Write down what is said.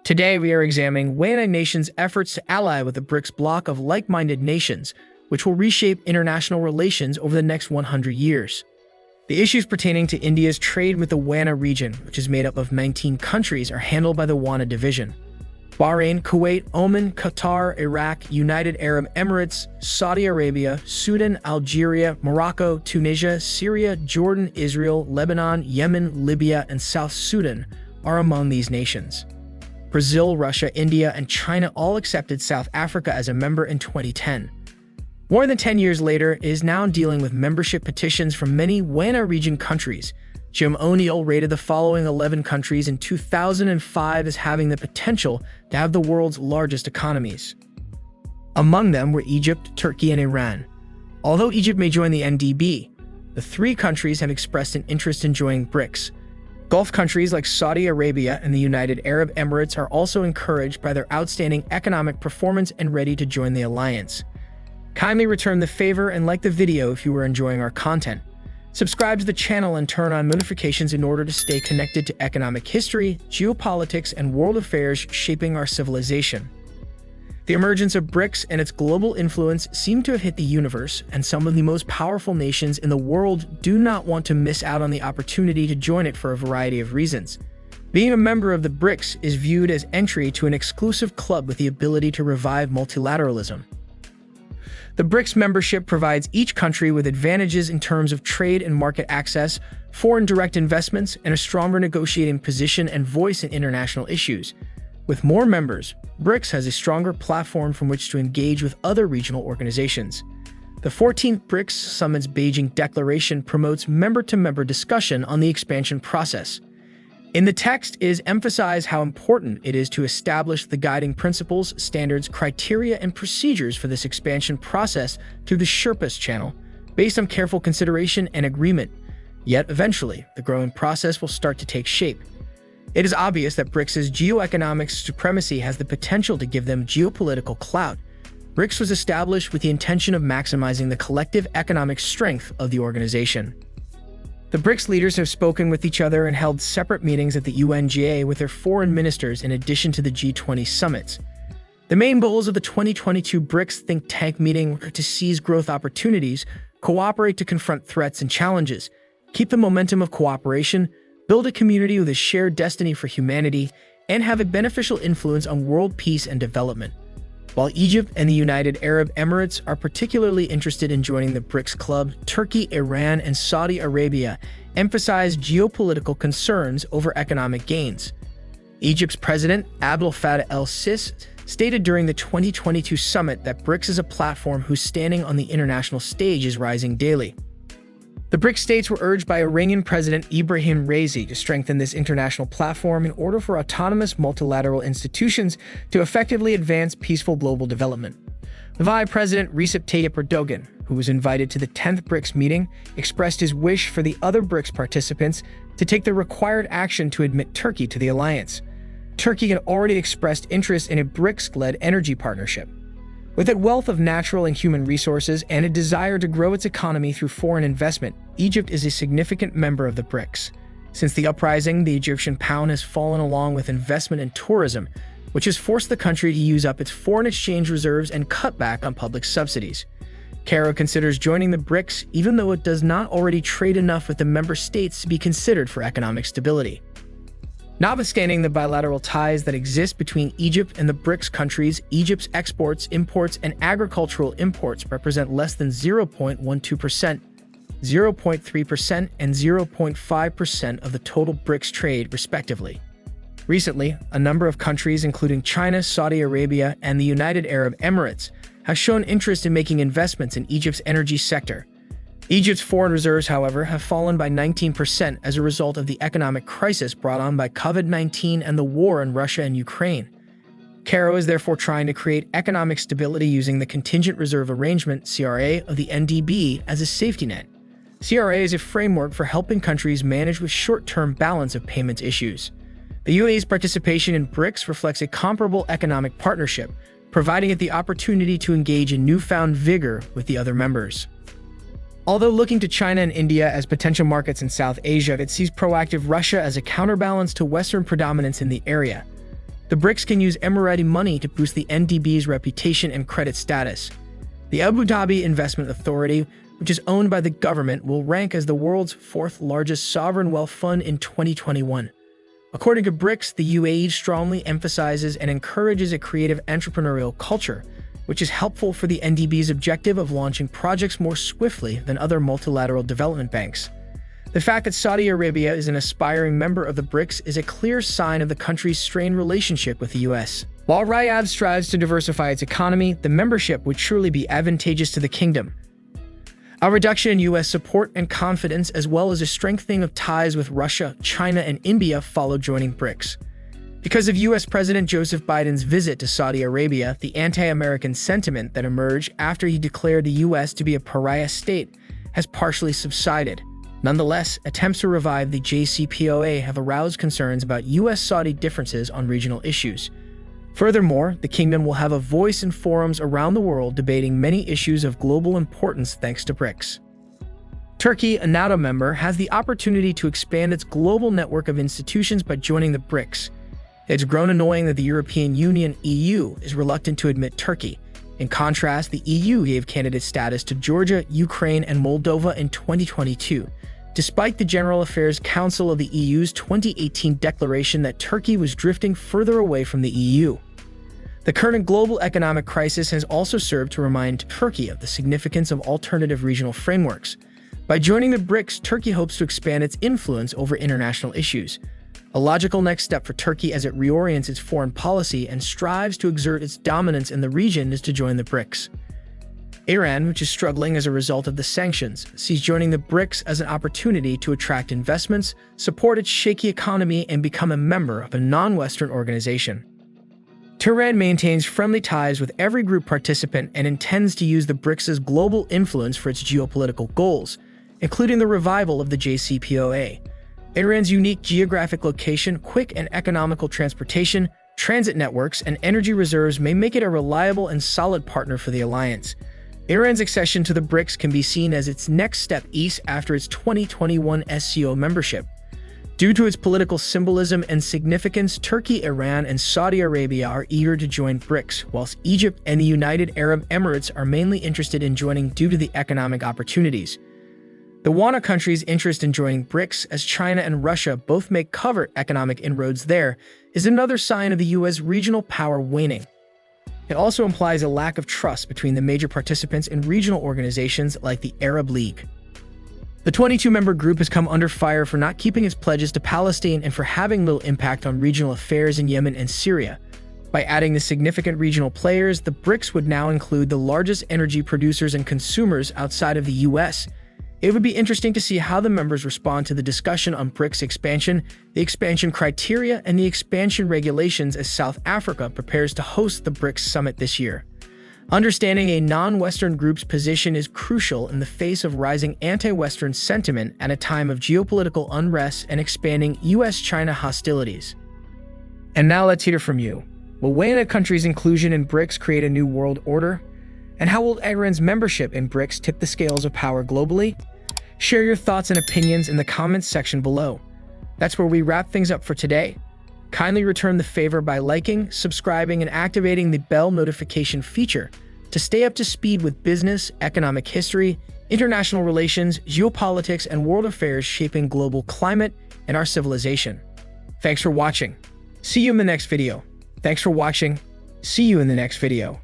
Today, we are examining WANA nations' efforts to ally with the BRICS bloc of like-minded nations, which will reshape international relations over the next 100 years. The issues pertaining to India's trade with the WANA region, which is made up of 19 countries, are handled by the WANA division. Bahrain, Kuwait, Oman, Qatar, Iraq, United Arab Emirates, Saudi Arabia, Sudan, Algeria, Morocco, Tunisia, Syria, Jordan, Israel, Lebanon, Yemen, Libya, and South Sudan are among these nations. Brazil, Russia, India, and China all accepted South Africa as a member in 2010. More than 10 years later, it is now dealing with membership petitions from many WANA region countries. Jim O'Neill rated the following 11 countries in 2005 as having the potential to have the world's largest economies. Among them were Egypt, Turkey, and Iran. Although Egypt may join the NDB, the three countries have expressed an interest in joining BRICS. Gulf countries like Saudi Arabia and the United Arab Emirates are also encouraged by their outstanding economic performance and ready to join the alliance. Kindly return the favor and like the video if you are enjoying our content. Subscribe to the channel and turn on notifications in order to stay connected to economic history, geopolitics, and world affairs shaping our civilization. The emergence of BRICS and its global influence seem to have hit the universe, and some of the most powerful nations in the world do not want to miss out on the opportunity to join it for a variety of reasons. Being a member of the BRICS is viewed as entry to an exclusive club with the ability to revive multilateralism. The BRICS membership provides each country with advantages in terms of trade and market access, foreign direct investments, and a stronger negotiating position and voice in international issues. With more members, BRICS has a stronger platform from which to engage with other regional organizations. The 14th BRICS Summit's Beijing Declaration promotes member-to-member discussion on the expansion process. In the text, it is emphasized how important it is to establish the guiding principles, standards, criteria, and procedures for this expansion process through the Sherpas channel, based on careful consideration and agreement. Yet, eventually, the growing process will start to take shape. It is obvious that BRICS' geoeconomic supremacy has the potential to give them geopolitical clout. BRICS was established with the intention of maximizing the collective economic strength of the organization. The BRICS leaders have spoken with each other and held separate meetings at the UNGA with their foreign ministers in addition to the G20 summits. The main goals of the 2022 BRICS think tank meeting were to seize growth opportunities, cooperate to confront threats and challenges, keep the momentum of cooperation, build a community with a shared destiny for humanity, and have a beneficial influence on world peace and development. While Egypt and the United Arab Emirates are particularly interested in joining the BRICS club, Turkey, Iran, and Saudi Arabia emphasize geopolitical concerns over economic gains. Egypt's President Abdel Fattah el-Sisi stated during the 2022 summit that BRICS is a platform whose standing on the international stage is rising daily. The BRICS states were urged by Iranian President Ibrahim Raisi to strengthen this international platform in order for autonomous multilateral institutions to effectively advance peaceful global development. The Vice President Recep Tayyip Erdogan, who was invited to the 10th BRICS meeting, expressed his wish for the other BRICS participants to take the required action to admit Turkey to the alliance. Turkey had already expressed interest in a BRICS-led energy partnership. With its wealth of natural and human resources and a desire to grow its economy through foreign investment, Egypt is a significant member of the BRICS. Since the uprising, the Egyptian pound has fallen along with investment in tourism, which has forced the country to use up its foreign exchange reserves and cut back on public subsidies. Cairo considers joining the BRICS even though it does not already trade enough with the member states to be considered for economic stability. Notwithstanding the bilateral ties that exist between Egypt and the BRICS countries, Egypt's exports, imports, and agricultural imports represent less than 0.12%, 0.3%, and 0.5% of the total BRICS trade, respectively. Recently, a number of countries, including China, Saudi Arabia, and the United Arab Emirates, have shown interest in making investments in Egypt's energy sector. Egypt's foreign reserves, however, have fallen by 19% as a result of the economic crisis brought on by COVID-19 and the war in Russia and Ukraine. Cairo is therefore trying to create economic stability using the Contingent Reserve Arrangement (CRA) of the NDB as a safety net. CRA is a framework for helping countries manage with short-term balance of payments issues. The UAE's participation in BRICS reflects a comparable economic partnership, providing it the opportunity to engage in newfound vigor with the other members. Although looking to China and India as potential markets in South Asia, it sees proactive Russia as a counterbalance to Western predominance in the area. The BRICS can use Emirati money to boost the NDB's reputation and credit status. The Abu Dhabi Investment Authority, which is owned by the government, will rank as the world's fourth largest sovereign wealth fund in 2021. According to BRICS, the UAE strongly emphasizes and encourages a creative entrepreneurial culture, which is helpful for the NDB's objective of launching projects more swiftly than other multilateral development banks. The fact that Saudi Arabia is an aspiring member of the BRICS is a clear sign of the country's strained relationship with the US. While Riyadh strives to diversify its economy, the membership would surely be advantageous to the kingdom. A reduction in US support and confidence, as well as a strengthening of ties with Russia, China, and India, followed joining BRICS. Because of US President Joseph Biden's visit to Saudi Arabia, the anti-American sentiment that emerged after he declared the US to be a pariah state has partially subsided. Nonetheless, attempts to revive the JCPOA have aroused concerns about US-Saudi differences on regional issues. Furthermore, the kingdom will have a voice in forums around the world debating many issues of global importance thanks to BRICS. Turkey, a NATO member, has the opportunity to expand its global network of institutions by joining the BRICS. It's grown annoying that the European Union (EU) is reluctant to admit Turkey. In contrast, the EU gave candidate status to Georgia, Ukraine, and Moldova in 2022, despite the General Affairs Council of the EU's 2018 declaration that Turkey was drifting further away from the EU. The current global economic crisis has also served to remind Turkey of the significance of alternative regional frameworks. By joining the BRICS, Turkey hopes to expand its influence over international issues. A logical next step for Turkey as it reorients its foreign policy and strives to exert its dominance in the region is to join the BRICS. Iran, which is struggling as a result of the sanctions, sees joining the BRICS as an opportunity to attract investments, support its shaky economy, and become a member of a non-Western organization. Tehran maintains friendly ties with every group participant and intends to use the BRICS' global influence for its geopolitical goals, including the revival of the JCPOA. Iran's unique geographic location, quick and economical transportation, transit networks, and energy reserves may make it a reliable and solid partner for the alliance. Iran's accession to the BRICS can be seen as its next step east after its 2021 SCO membership. Due to its political symbolism and significance, Turkey, Iran, and Saudi Arabia are eager to join BRICS, whilst Egypt and the United Arab Emirates are mainly interested in joining due to the economic opportunities. The WANA countries' interest in joining BRICS, as China and Russia both make covert economic inroads there, is another sign of the US regional power waning. It also implies a lack of trust between the major participants in regional organizations like the Arab League. The 22-member group has come under fire for not keeping its pledges to Palestine and for having little impact on regional affairs in Yemen and Syria. By adding the significant regional players, the BRICS would now include the largest energy producers and consumers outside of the US. It would be interesting to see how the members respond to the discussion on BRICS expansion, the expansion criteria, and the expansion regulations as South Africa prepares to host the BRICS summit this year. Understanding a non-Western group's position is crucial in the face of rising anti-Western sentiment at a time of geopolitical unrest and expanding US-China hostilities. And now let's hear from you. Will WANA countries' inclusion in BRICS create a new world order? And how will Iran's membership in BRICS tip the scales of power globally? Share your thoughts and opinions in the comments section below. That's where we wrap things up for today. Kindly return the favor by liking, subscribing, and activating the bell notification feature to stay up to speed with business, economic history, international relations, geopolitics, and world affairs shaping global climate and our civilization. Thanks for watching. See you in the next video. Thanks for watching. See you in the next video.